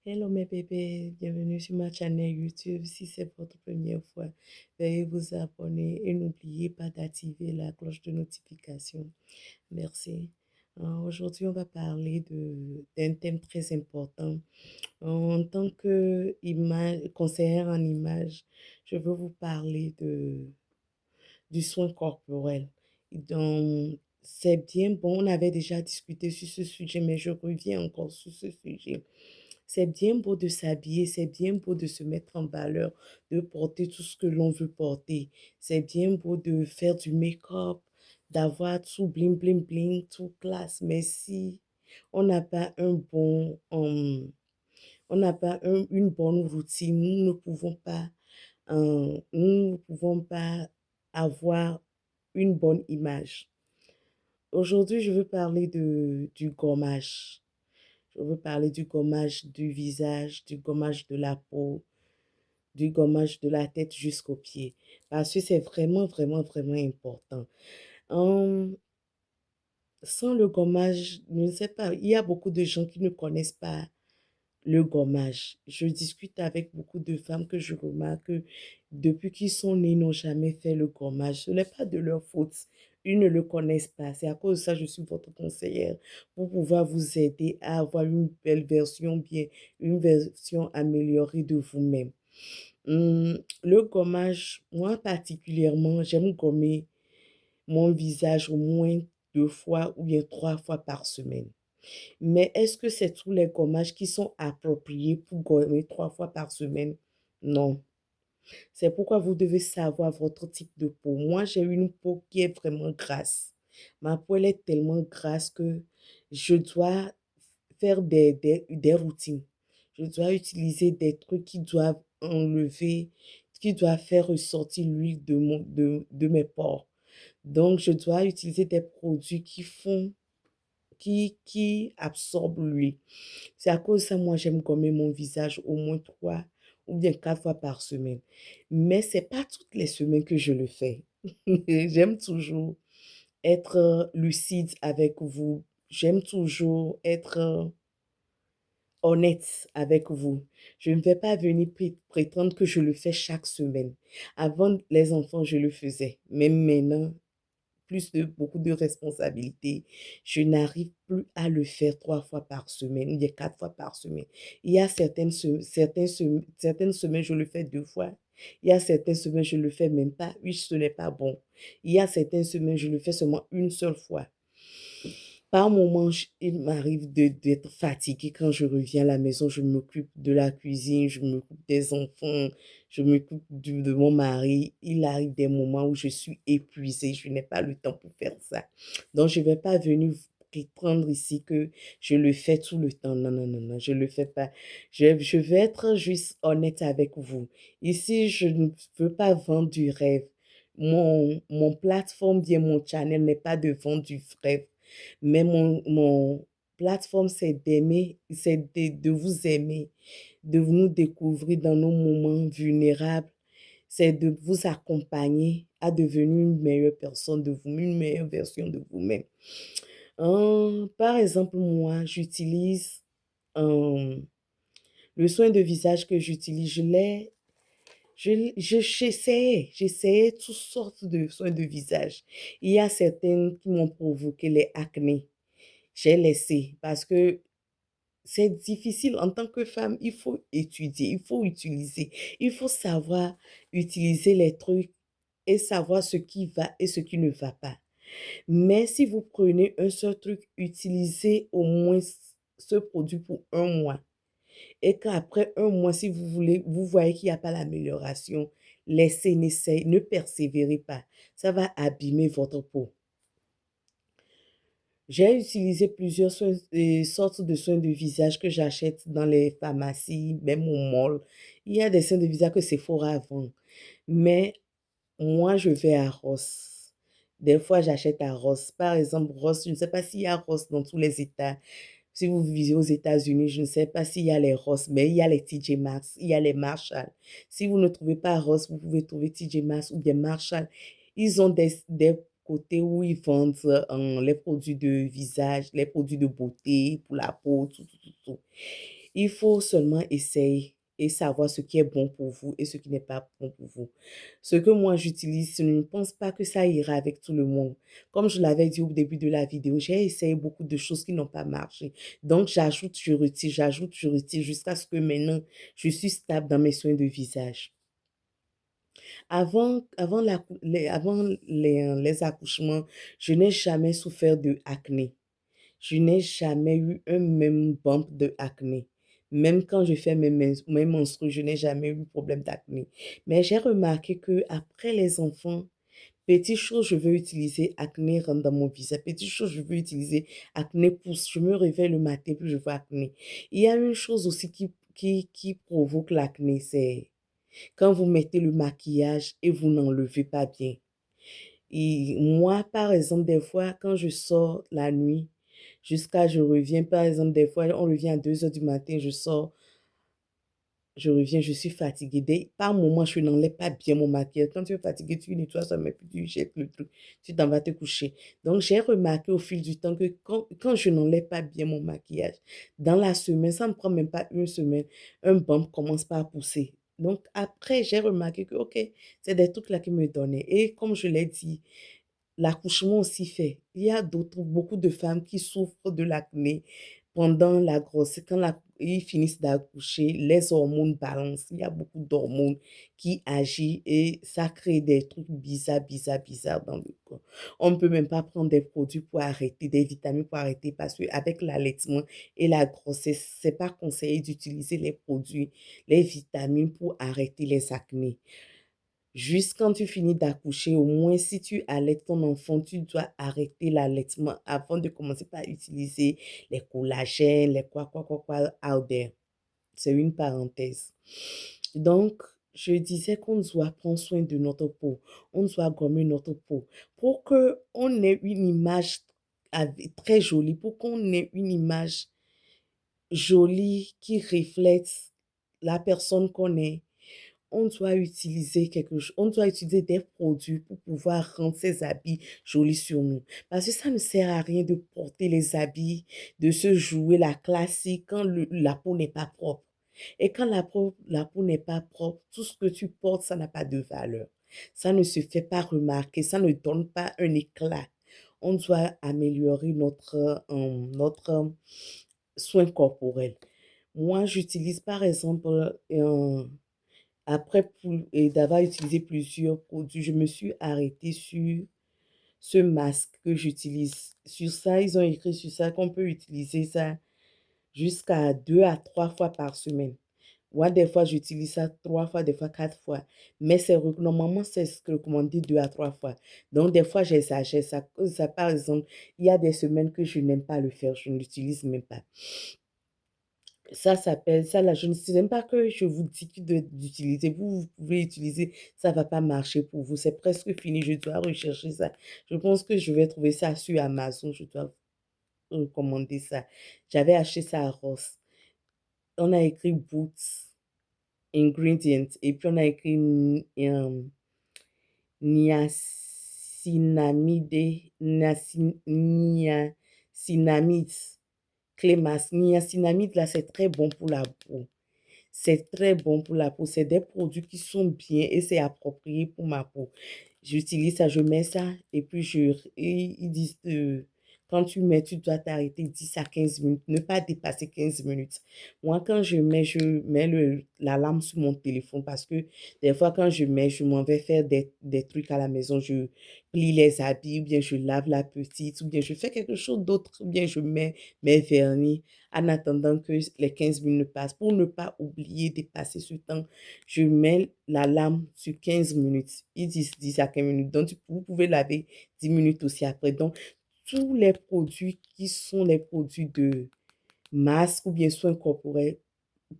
Hello mes bébés, bienvenue sur ma chaîne YouTube. Si c'est votre première fois, veuillez vous abonner et n'oubliez pas d'activer la cloche de notification. Merci. Aujourd'hui, on va parler d'un thème très important. En tant que conseillère en image, je veux vous parler du soin corporel. Donc, c'est bien bon, on avait déjà discuté sur ce sujet, mais je reviens encore sur ce sujet. C'est bien beau de s'habiller, c'est bien beau de se mettre en valeur, de porter tout ce que l'on veut porter. C'est bien beau de faire du make-up, d'avoir tout bling bling bling, tout classe. Mais si on n'a pas une bonne routine, nous ne pouvons pas avoir une bonne image. Aujourd'hui, je veux parler du gommage. Je veux parler du gommage du visage, du gommage de la peau, du gommage de la tête jusqu'aux pieds. Parce que c'est vraiment, vraiment, vraiment important. Hum, Sans le gommage, je ne sais pas, il y a beaucoup de gens qui ne connaissent pas le gommage. Je discute avec beaucoup de femmes que je remarque que depuis qu'ils sont nés, n'ont jamais fait le gommage. Ce n'est pas de leur faute. Ils ne le connaissent pas. C'est à cause de ça que je suis votre conseillère pour pouvoir vous aider à avoir une belle version, bien une version améliorée de vous-même. Le gommage, moi particulièrement, j'aime gommer mon visage au moins 2 fois ou bien 3 fois par semaine. Mais est-ce que c'est tous les gommages qui sont appropriés pour gommer 3 fois par semaine? Non. C'est pourquoi vous devez savoir votre type de peau. Moi, j'ai une peau qui est vraiment grasse. Ma peau, elle est tellement grasse que je dois faire des routines. Je dois utiliser des trucs qui doivent enlever, qui doivent faire ressortir l'huile de mes pores. Donc, je dois utiliser des produits qui absorbe l'huile. C'est à cause de ça, moi, j'aime gommer mon visage au moins 3 ou bien 4 fois par semaine. Mais c'est pas toutes les semaines que je le fais. J'aime toujours être lucide avec vous. J'aime toujours être honnête avec vous. Je ne vais pas venir prétendre que je le fais chaque semaine. Avant les enfants, je le faisais. Même maintenant, beaucoup de responsabilités. Je n'arrive plus à le faire 3 fois par semaine, ou bien 4 fois par semaine. Il y a certaines semaines, je le fais 2 fois. Il y a certaines semaines, je le fais même pas. Oui, ce n'est pas bon. Il y a certaines semaines, je le fais seulement une seule fois. Par moments, il m'arrive d'être fatiguée quand je reviens à la maison. Je m'occupe de la cuisine, je m'occupe des enfants, je m'occupe de mon mari. Il arrive des moments où je suis épuisée, je n'ai pas le temps pour faire ça. Donc, je ne vais pas venir vous prétendre ici que je le fais tout le temps. Non, non, non, non, je ne le fais pas. Je vais être juste honnête avec vous. Ici, je ne veux pas vendre du rêve. Mon plateforme, bien mon channel n'est pas de vendre du rêve. Mais mon plateforme, c'est d'aimer, c'est de vous aimer, de nous découvrir dans nos moments vulnérables. C'est de vous accompagner à devenir une meilleure personne de vous, une meilleure version de vous-même. Par exemple, moi, j'utilise euh, le soin de visage que j'utilise, j'essayais toutes sortes de soins de visage. Il y a certaines qui m'ont provoqué les acnés. J'ai laissé parce que c'est difficile en tant que femme. Il faut étudier, il faut utiliser, il faut savoir utiliser les trucs et savoir ce qui va et ce qui ne va pas. Mais si vous prenez un seul truc, utilisez au moins ce produit pour un mois. Et qu'après un mois, si vous voyez qu'il n'y a pas l'amélioration, laissez, n'essayez, ne persévérez pas. Ça va abîmer votre peau. J'ai utilisé sortes de soins de visage que j'achète dans les pharmacies, même au mall. Il y a des soins de visage que Sephora vend. Mais moi, je vais à Ross. Des fois, j'achète à Ross. Par exemple, Ross, je ne sais pas s'il y a Ross dans tous les États. Si vous vivez aux États-Unis, je ne sais pas s'il y a les Ross, mais il y a les TJ Maxx, il y a les Marshall. Si vous ne trouvez pas Ross, vous pouvez trouver TJ Maxx ou bien Marshall. Ils ont des côtés où ils vendent les produits de visage, les produits de beauté pour la peau, tout, tout, tout, tout. Il faut seulement essayer et savoir ce qui est bon pour vous et ce qui n'est pas bon pour vous. Ce que moi j'utilise, je ne pense pas que ça ira avec tout le monde. Comme je l'avais dit au début de la vidéo, j'ai essayé beaucoup de choses qui n'ont pas marché. Donc j'ajoute, je retire jusqu'à ce que maintenant je suis stable dans mes soins de visage. Avant les accouchements, je n'ai jamais souffert de acné. Je n'ai jamais eu un même bump de acné. Même quand je fais mes menstrues, je n'ai jamais eu de problème d'acné. Mais j'ai remarqué que après les enfants, petite chose, je veux utiliser acné rentre dans mon visage. Petite chose, je veux utiliser acné pousse. Je me réveille le matin, puis je vois acné. Il y a une chose aussi qui provoque l'acné, c'est quand vous mettez le maquillage et vous n'enlevez pas bien. Et moi, par exemple, des fois, quand je sors la nuit, jusqu'à je reviens, par exemple, des fois, on revient à 2 heures du matin, je sors, je reviens, je suis fatiguée. Par moment, je n'enlève pas bien mon maquillage. Quand tu es fatigué, tu nettoies ça, mais puis tu jettes le truc, tu t'en vas te coucher. Donc, j'ai remarqué au fil du temps que quand je n'enlève pas bien mon maquillage, dans la semaine, ça ne me prend même pas une semaine, un bump commence pas à pousser. Donc, après, j'ai remarqué que, OK, c'est des trucs là qui me donnaient. Et comme je l'ai dit, l'accouchement aussi fait. Il y a beaucoup de femmes qui souffrent de l'acné pendant la grossesse. Ils finissent d'accoucher, les hormones balancent. Il y a beaucoup d'hormones qui agissent et ça crée des trucs bizarres dans le corps. On ne peut même pas prendre des produits pour arrêter, des vitamines pour arrêter parce qu'avec l'allaitement et la grossesse, c'est pas conseillé d'utiliser les produits, les vitamines pour arrêter les acnés. Juste quand tu finis d'accoucher, au moins si tu allaites ton enfant, tu dois arrêter l'allaitement avant de commencer par utiliser les collagènes, les quoi, out there. C'est une parenthèse. Donc, je disais qu'on doit prendre soin de notre peau. On doit gommer notre peau pour qu'on ait une image très jolie, pour qu'on ait une image jolie qui reflète la personne qu'on est. On doit utiliser des produits pour pouvoir rendre ces habits jolis sur nous. Parce que ça ne sert à rien de porter les habits, de se jouer la classique quand la peau n'est pas propre. Et quand la peau n'est pas propre, tout ce que tu portes, ça n'a pas de valeur. Ça ne se fait pas remarquer, ça ne donne pas un éclat. On doit améliorer notre soin corporel. Moi, j'utilise par exemple et d'avoir utilisé plusieurs produits, je me suis arrêtée sur ce masque que j'utilise. Sur ça, ils ont écrit sur ça qu'on peut utiliser ça jusqu'à 2 à 3 fois par semaine. Moi, des fois, j'utilise ça 3 fois, des fois 4 fois. Mais normalement, c'est recommandé 2 à 3 fois. Donc, des fois, j'exagère ça. Par exemple, il y a des semaines que je n'aime pas le faire, je ne l'utilise même pas. Ça s'appelle ça là, je ne sais même pas que je vous dis d'utiliser. Vous pouvez utiliser, ça va pas marcher pour vous. C'est presque fini, je dois rechercher ça. Je pense que je vais trouver ça sur Amazon, je dois recommander ça. J'avais acheté ça à Ross. On a écrit Boots, Ingredients, et puis on a écrit niacinamide, Clémas. Niacinamide, là, c'est très bon pour la peau. C'est très bon pour la peau. C'est des produits qui sont bien et c'est approprié pour ma peau. J'utilise ça, je mets ça et puis ils disent quand tu mets, tu dois t'arrêter 10 à 15 minutes, ne pas dépasser 15 minutes. Moi, quand je mets l'alarme sur mon téléphone parce que des fois, quand je m'en vais faire des trucs à la maison, je plie les habits, ou bien je lave la petite, ou bien je fais quelque chose d'autre, ou bien je mets mes vernis en attendant que les 15 minutes passent. Pour ne pas oublier de passer ce temps, je mets l'alarme sur 15 minutes. Ils disent 10 à 15 minutes. Donc, vous pouvez laver 10 minutes aussi après. Donc, tous les produits qui sont les produits de masque ou bien soins corporels,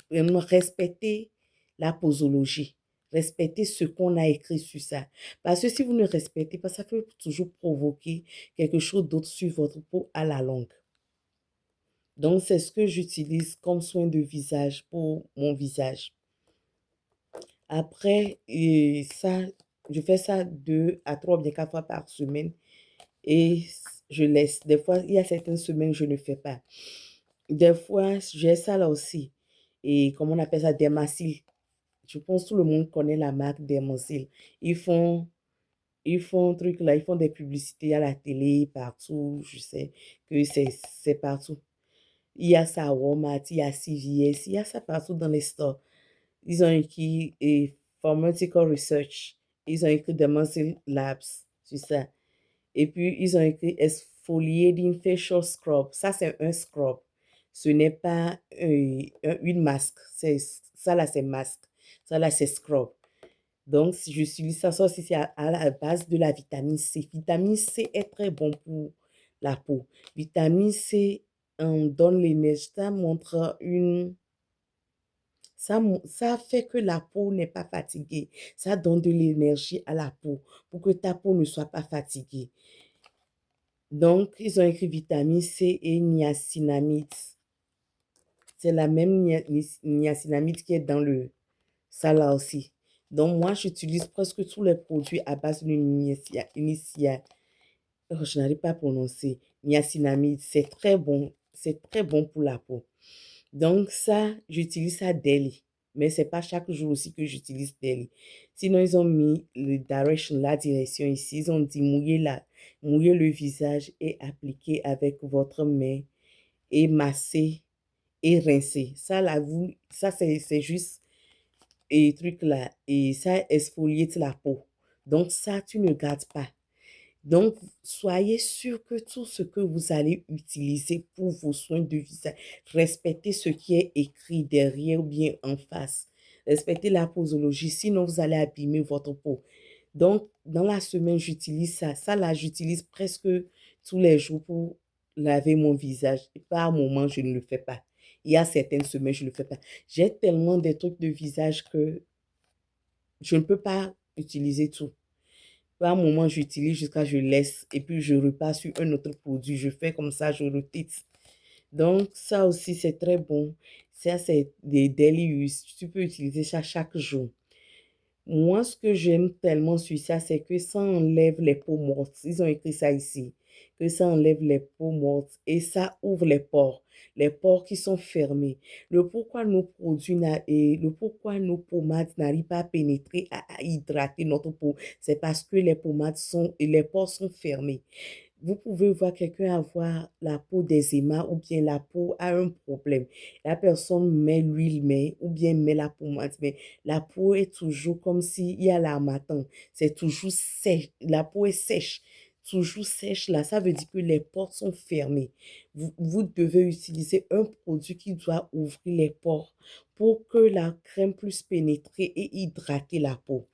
vraiment respectez la posologie. Respectez ce qu'on a écrit sur ça. Parce que si vous ne respectez pas, ça peut toujours provoquer quelque chose d'autre sur votre peau à la longue. Donc, c'est ce que j'utilise comme soin de visage pour mon visage. Après, je fais ça 2 à 3 ou bien 4 fois par semaine et je laisse. Des fois, il y a certaines semaines, je ne fais pas. Des fois, j'ai ça là aussi. et comment on appelle ça, Dermasil. Je pense que tout le monde connaît la marque Dermasil. Ils font, ils font un truc là, ils font des publicités à la télé, partout. Je sais que c'est partout. Il y a ça à Walmart, il y a CVS, il y a ça partout dans les stores. Ils ont écrit et Pharmaceutical Research. Ils ont écrit Dermasil Labs sur ça. Et puis, ils ont écrit Exfoliating Facial Scrub. Ça, c'est un scrub. Ce n'est pas une masque. Ça, là, c'est masque. Ça, là, c'est scrub. Donc, si j'utilise ça, ça aussi, c'est à la base de la vitamine C. Vitamine C est très bon pour la peau. Vitamine C donne l'énergie. Ça montre ça fait que la peau n'est pas fatiguée. Ça donne de l'énergie à la peau pour que ta peau ne soit pas fatiguée. Donc, ils ont écrit vitamine C et niacinamide. C'est la même niacinamide qui est dans le ça là aussi. Donc, moi, j'utilise presque tous les produits à base de je n'arrive pas à prononcer. Niacinamide, c'est très bon. C'est très bon pour la peau. Donc, ça, j'utilise ça daily. Mais c'est pas chaque jour aussi que j'utilise daily. Sinon, ils ont mis la direction ici. Ils ont dit mouiller le visage et appliquer avec votre main et masser et rincer. Ça, là, ça, c'est juste et truc là. Et ça exfolie la peau. Donc, ça, tu ne gardes pas. Donc, soyez sûr que tout ce que vous allez utiliser pour vos soins de visage, respectez ce qui est écrit derrière ou bien en face. Respectez la posologie, sinon vous allez abîmer votre peau. Donc, dans la semaine, j'utilise ça. Ça, là, j'utilise presque tous les jours pour laver mon visage. Et par moment, je ne le fais pas. Il y a certaines semaines, je ne le fais pas. J'ai tellement de trucs de visage que je ne peux pas utiliser tout. Par moment, j'utilise jusqu'à je laisse et puis je repars sur un autre produit. Je fais comme ça, je rotate. Donc, ça aussi, c'est très bon. Ça, c'est des daily use. Tu peux utiliser ça chaque jour. Moi, ce que j'aime tellement sur ça, c'est que ça enlève les peaux mortes. Ils ont écrit ça ici, que ça enlève les peaux mortes et ça ouvre les pores qui sont fermés. Le pourquoi nos pommades n'arrivent pas à pénétrer, à hydrater notre peau, c'est parce que les pores sont fermés. Vous pouvez voir quelqu'un avoir la peau d'eczéma ou bien la peau a un problème. La personne met l'huile, ou bien met la pommade, mais la peau est toujours comme s'il y a l'harmattan. C'est toujours sèche. La peau est sèche. Toujours sèche là, ça veut dire que les pores sont fermés. Vous devez utiliser un produit qui doit ouvrir les pores pour que la crème puisse pénétrer et hydrater la peau.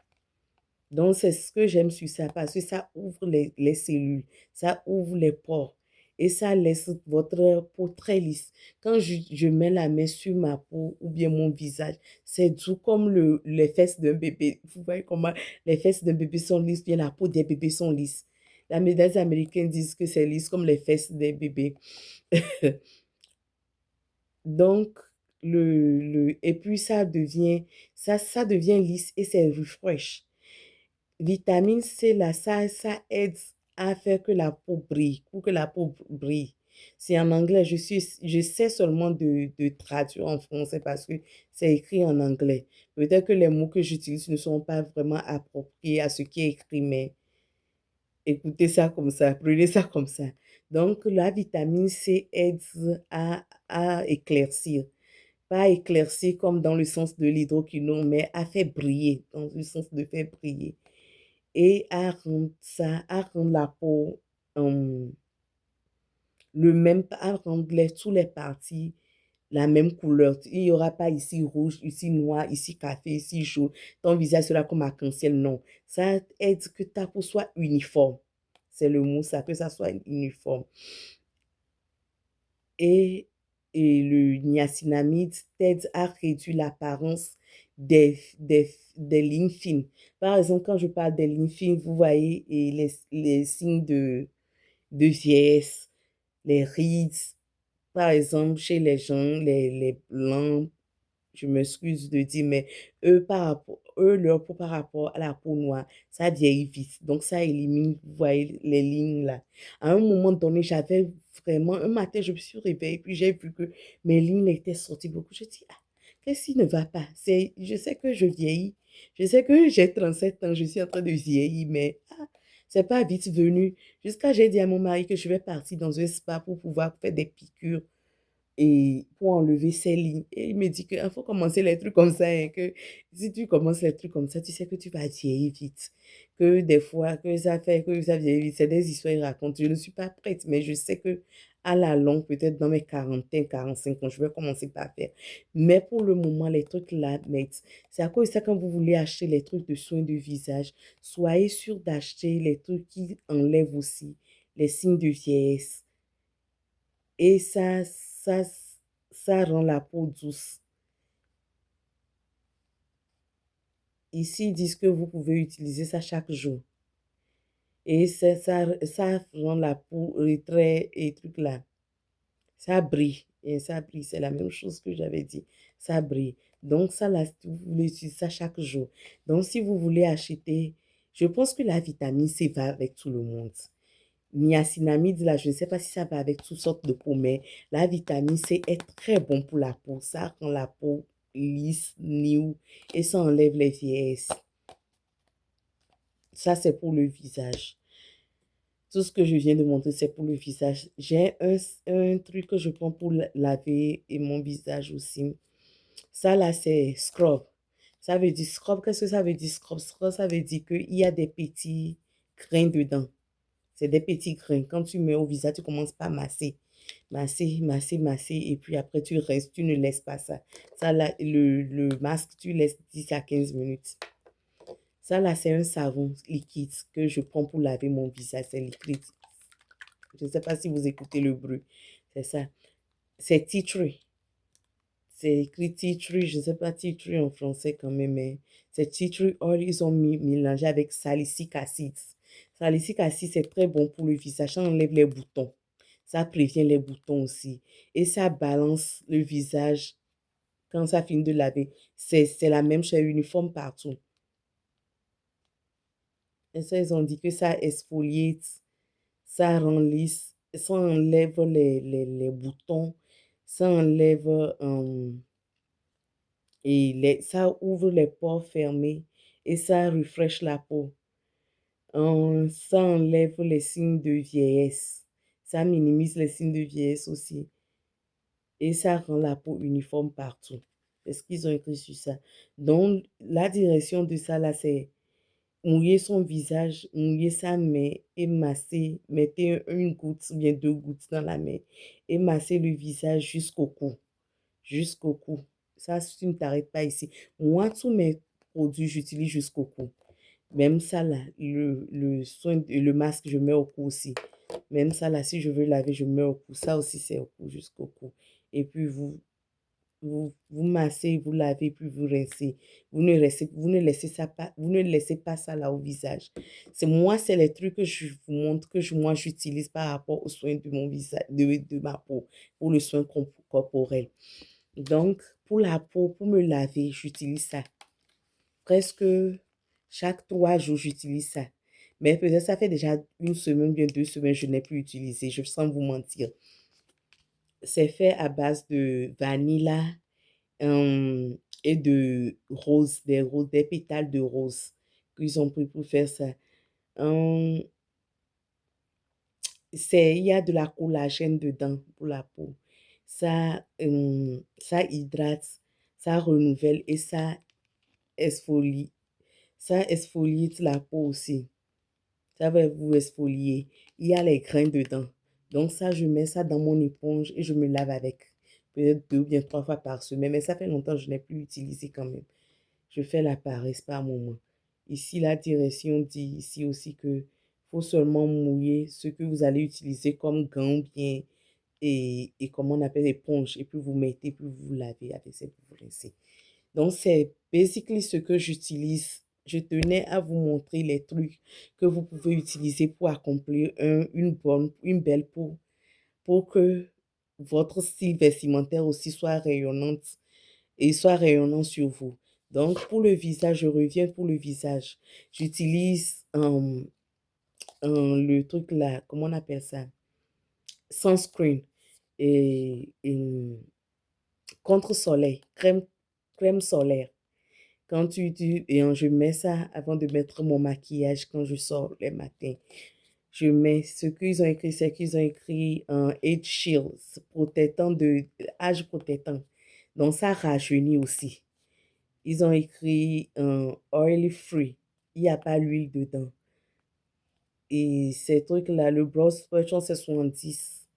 Donc, c'est ce que j'aime sur ça parce que ça ouvre les cellules, ça ouvre les pores et ça laisse votre peau très lisse. Quand je mets la main sur ma peau ou bien mon visage, c'est doux comme les fesses d'un bébé. Vous voyez comment les fesses d'un bébé sont lisses, bien la peau des bébés sont lisses. Les Américains disent que c'est lisse comme les fesses des bébés. Donc, et puis ça devient lisse et c'est refresh. Vitamine C, là, ça aide à faire que la peau brille, pour que la peau brille. C'est en anglais, je sais seulement de traduire en français parce que c'est écrit en anglais. Peut-être que les mots que j'utilise ne sont pas vraiment appropriés à ce qui est écrit, mais écoutez ça comme ça, prenez ça comme ça. Donc, la vitamine C aide à éclaircir. Pas éclaircir comme dans le sens de l'hydroquinone, mais à faire briller, dans le sens de faire briller et à rendre la peau à rendre tous les parties la même couleur. Il n'y aura pas ici rouge, ici noir, ici café, ici jaune. Ton visage sera comme arc-en-ciel. Non. Ça aide que ta peau soit uniforme. C'est le mot, ça, que ça soit uniforme. Et, et le niacinamide t'aide à réduire l'apparence des lignes fines. Par exemple, quand je parle des lignes fines, vous voyez et les signes de vieillesse, les rides, par exemple, chez les gens, les blancs, je m'excuse de dire, mais leur peau par rapport à la peau noire, ça vieillit vite. Donc, ça élimine, vous voyez, les lignes là. À un moment donné, un matin, je me suis réveillée, puis j'ai vu que mes lignes étaient sorties beaucoup. Je dis, ah, Qu'est-ce qui ne va pas? Je sais que je vieillis. Je sais que j'ai 37 ans, je suis en train de vieillir, mais c'est pas vite venu. Jusqu'à j'ai dit à mon mari que je vais partir dans un spa pour pouvoir faire des piqûres et pour enlever ses lignes. Et il me dit qu'il faut commencer les trucs comme ça, hein, que si tu commences les trucs comme ça, tu sais que tu vas vieillir vite. Que des fois, que ça fait que ça vieillit vite. C'est des histoires qu'il raconte. Je ne suis pas prête, mais je sais que à la longue, peut-être dans mes 40, 45 ans, je vais commencer par faire. Mais pour le moment, les trucs là, c'est à cause de ça quand vous voulez acheter les trucs de soins de visage, soyez sûr d'acheter les trucs qui enlèvent aussi les signes de vieillesse. Et ça rend la peau douce. Ici, ils disent que vous pouvez utiliser ça chaque jour. Et ça rend la peau très, et truc là. Ça brille. Et ça brille. C'est la même chose que j'avais dit. Ça brille. Donc, ça, là, vous voulez utiliser ça chaque jour. Donc, si vous voulez acheter, je pense que la vitamine C va avec tout le monde. Niacinamide, là, je ne sais pas si ça va avec toutes sortes de peau, mais la vitamine C est très bon pour la peau. Ça rend la peau lisse, new, et ça enlève les vieillesses. Ça, c'est pour le visage. Tout ce que je viens de montrer, c'est pour le visage. J'ai un truc que je prends pour laver et mon visage aussi. Ça, là, c'est scrub. Ça veut dire scrub. Qu'est-ce que ça veut dire scrub? Scrub, ça veut dire qu'il y a des petits grains dedans. C'est des petits grains. Quand tu mets au visage, tu commences par masser. Masser, masser, masser. Et puis après, tu restes, tu ne laisses pas ça. Ça, là, le masque, tu laisses 10 à 15 minutes. Ça, là, c'est un savon liquide que je prends pour laver mon visage. C'est liquide. Je ne sais pas si vous écoutez le bruit. C'est ça. C'est tea tree. C'est écrit tea tree. Je ne sais pas tea tree en français quand même, mais c'est tea tree oil. Ils ont mélangé avec salicylic acid. Salicylic acid, c'est très bon pour le visage. Ça enlève les boutons. Ça prévient les boutons aussi. Et ça balance le visage quand ça finit de laver. C'est la même chose, uniforme partout. Et ça, ils ont dit que ça exfoliate, ça rend lisse, ça enlève les boutons, ça enlève ça ouvre les pores fermés et ça refresh la peau. Ça enlève les signes de vieillesse. Ça minimise les signes de vieillesse aussi. Et ça rend la peau uniforme partout. Est-ce qu'ils ont écrit sur ça? Donc, la direction de ça, là, c'est mouiller son visage, mouiller sa main et masser. Mettez une goutte ou bien deux gouttes dans la main et masser le visage jusqu'au cou. Jusqu'au cou. Ça, si tu ne t'arrêtes pas ici. Moi, tous mes produits, j'utilise jusqu'au cou. Même ça, là, le masque, je mets au cou aussi. Même ça, là, si je veux laver, je mets au cou. Ça aussi, c'est au cou, jusqu'au cou. Et puis, vous massez, vous lavez, puis vous rincez. Vous ne laissez pas ça là au visage. C'est les trucs que je vous montre, moi, j'utilise par rapport aux soins de mon visage, de ma peau, pour le soin corporel. Donc, pour la peau, pour me laver, j'utilise ça. Presque chaque 3 jours, j'utilise ça. Mais peut-être ça fait déjà une semaine, bien 2 semaines, je n'ai plus utilisé. Je sens vous mentir. C'est fait à base de vanilla et de roses, des pétales de rose qu'ils ont pris pour faire ça. Hum, il y a de la collagène dedans pour la peau. Ça hydrate, ça renouvelle et exfolie. Ça exfolie la peau aussi. Ça va vous exfolier. Il y a les grains dedans. Donc ça, je mets ça dans mon éponge et je me lave avec. Peut-être 2 ou bien 3 fois par semaine. Mais ça fait longtemps que je n'ai plus utilisé quand même. Je fais la paresse par moment. Ici, la direction dit ici aussi que faut seulement mouiller ce que vous allez utiliser comme gants bien et comment on appelle éponge. Et puis vous mettez, puis vous lavez avec ça, puis vous rincez. Donc, c'est basically ce que j'utilise. Je tenais à vous montrer les trucs que vous pouvez utiliser pour accomplir une belle peau, pour que votre style vestimentaire aussi soit rayonnante et soit rayonnant sur vous. Donc, pour le visage, je reviens pour le visage. J'utilise le truc là, comment on appelle ça? Sunscreen et contre-soleil, crème crème solaire. Je mets ça avant de mettre mon maquillage quand je sors les matins. Je mets ce qu'ils ont écrit, c'est qu'ils ont écrit un Age Shield, âge protectant. Donc, ça rajeunit aussi. Ils ont écrit un Oily Free. Il n'y a pas l'huile dedans. Et ces trucs-là, le Brow Splash, c'est 70.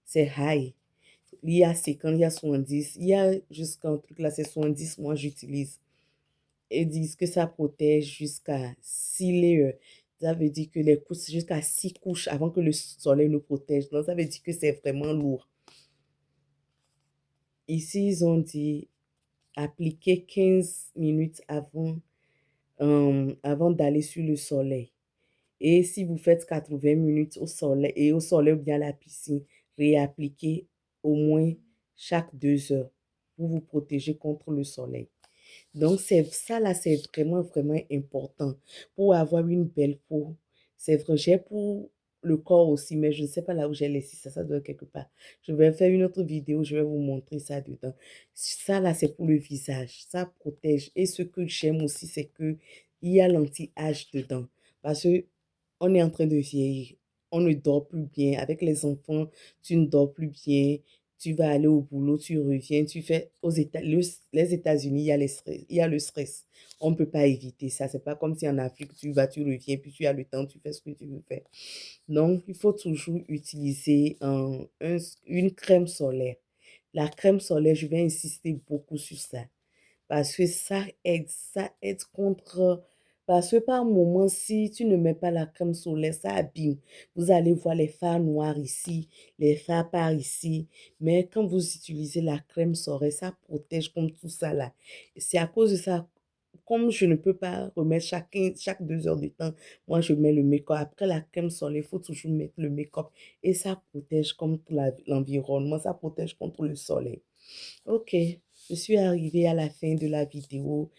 C'est high. Il y a 50, il y a 70. Il y a jusqu'à un truc là, c'est 70, moi j'utilise. Ils disent que ça protège jusqu'à 6 layers. Ça veut dire que les couches, jusqu'à 6 couches avant que le soleil nous protège. Donc, ça veut dire que c'est vraiment lourd. Ici, ils ont dit appliquer 15 minutes avant d'aller sur le soleil. Et si vous faites 80 minutes au soleil ou bien à la piscine, réappliquez au moins chaque 2 heures pour vous protéger contre le soleil. Donc, ça là, c'est vraiment, vraiment important pour avoir une belle peau. C'est vrai, j'ai pour le corps aussi, mais je ne sais pas là où j'ai laissé ça, ça doit être quelque part. Je vais faire une autre vidéo, je vais vous montrer ça dedans. Ça là, c'est pour le visage, ça protège. Et ce que j'aime aussi, c'est que il y a l'anti-âge dedans. Parce que on est en train de vieillir, on ne dort plus bien. Avec les enfants, tu ne dors plus bien. Tu vas aller au boulot, tu reviens, tu fais les États-Unis, il y a le stress. On ne peut pas éviter ça. C'est pas comme si en Afrique, tu vas, tu reviens, puis tu as le temps, tu fais ce que tu veux faire. Donc, il faut toujours utiliser une crème solaire. La crème solaire, je vais insister beaucoup sur ça. Parce que ça aide contre. Parce que par moment, si tu ne mets pas la crème solaire, ça abîme. Vous allez voir les fards noirs ici, les fards par ici. Mais quand vous utilisez la crème solaire, ça protège comme tout ça là. C'est à cause de ça, comme je ne peux pas remettre chaque 2 heures de temps, moi je mets le make-up. Après la crème solaire, il faut toujours mettre le make-up. Et ça protège contre l'environnement, ça protège contre le soleil. Ok, je suis arrivée à la fin de la vidéo.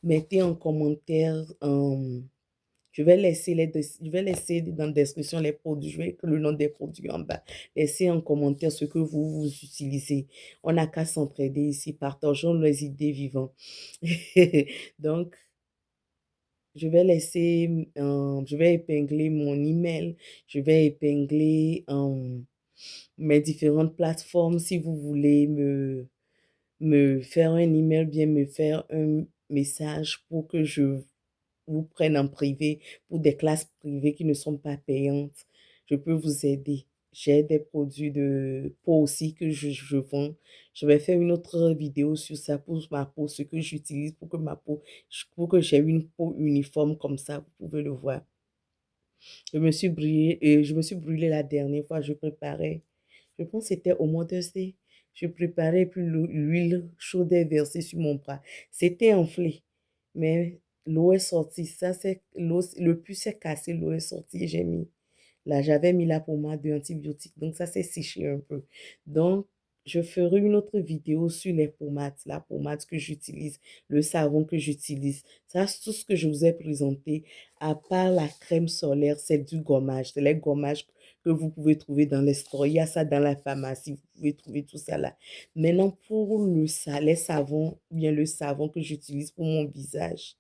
Mettez en commentaire, je vais laisser dans la description les produits, je vais écrire le nom des produits en bas. Laissez en commentaire ce que vous utilisez. On n'a qu'à s'entraider ici, partageons les idées vivantes. Donc, je vais épingler mon email, je vais épingler mes différentes plateformes si vous voulez me faire un email, bien me faire un message pour que je vous prenne en privé pour des classes privées qui ne sont pas payantes. Je peux vous aider. J'ai des produits de peau aussi que je vends. Je vais faire une autre vidéo sur ça pour ma peau, ce que j'utilise pour que j'ai une peau uniforme comme ça, vous pouvez le voir. Je me suis brûlée la dernière fois, je préparais. Je pense que c'était au mois de Day. Je préparais, puis l'huile chaude est versée sur mon bras. C'était enflé, mais l'eau est sortie. Le pus s'est cassé, l'eau est sortie et j'ai mis. Là, j'avais mis la pommade de antibiotiques, donc ça s'est séché un peu. Donc, je ferai une autre vidéo sur les pommades, la pommade que j'utilise, le savon que j'utilise. Ça, c'est tout ce que je vous ai présenté, à part la crème solaire, c'est du gommage. C'est les gommages que vous pouvez trouver dans les stores. Il y a ça dans la pharmacie, vous pouvez trouver tout ça là. Maintenant, pour les savons, bien le savon que j'utilise pour mon visage,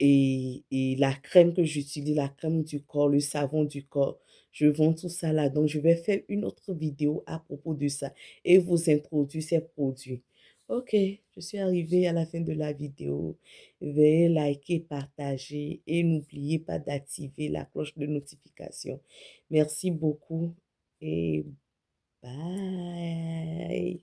et la crème que j'utilise, la crème du corps, le savon du corps. Je vends tout ça là. Donc, je vais faire une autre vidéo à propos de ça et vous introduire ces produits. Ok, je suis arrivée à la fin de la vidéo. Veuillez liker, partager et n'oubliez pas d'activer la cloche de notification. Merci beaucoup et bye.